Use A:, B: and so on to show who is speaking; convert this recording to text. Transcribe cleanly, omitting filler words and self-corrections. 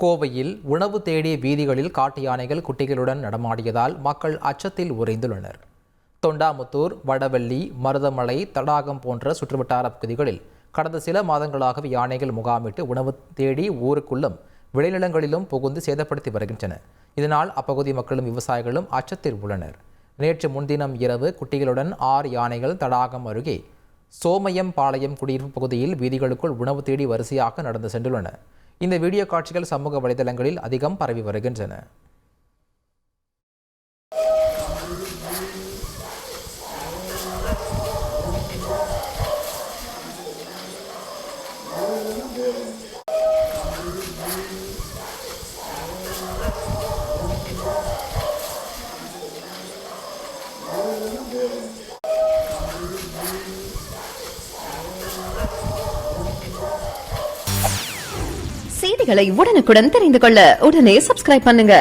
A: கோவையில் உணவு தேடிய வீதிகளில் காட்டு யானைகள் குட்டிகளுடன் நடமாடியதால் மக்கள் அச்சத்தில் உறைந்துள்ளனர். தொண்டாமுத்தூர், வடவள்ளி, மருதமலை, தடாகம் போன்ற சுற்றுவட்டார பகுதிகளில் கடந்த சில மாதங்களாக யானைகள் முகாமிட்டு உணவு தேடி ஊருக்குள்ளும் விளைநிலங்களிலும் புகுந்து சேதப்படுத்தி வருகின்றன. இதனால் அப்பகுதி மக்களும் விவசாயிகளும் அச்சத்தில் உள்ளனர். நேற்று முன்தினம் இரவு குட்டிகளுடன் 6 யானைகள் தடாகம் அருகே சோமயம் பாளையம் குடியிருப்பு பகுதியில் வீதிகளுக்குள் உணவு தேடி வரிசையாக நடந்து சென்றுள்ளன. இந்த வீடியோ காட்சிகள் சமூக வலைதளங்களில் அதிகம் பரவி வருகின்றன.
B: செய்திகளை உடனுக்குடன் தெரிந்து கொள்ள உடனே சப்ஸ்கிரைப் பண்ணுங்க.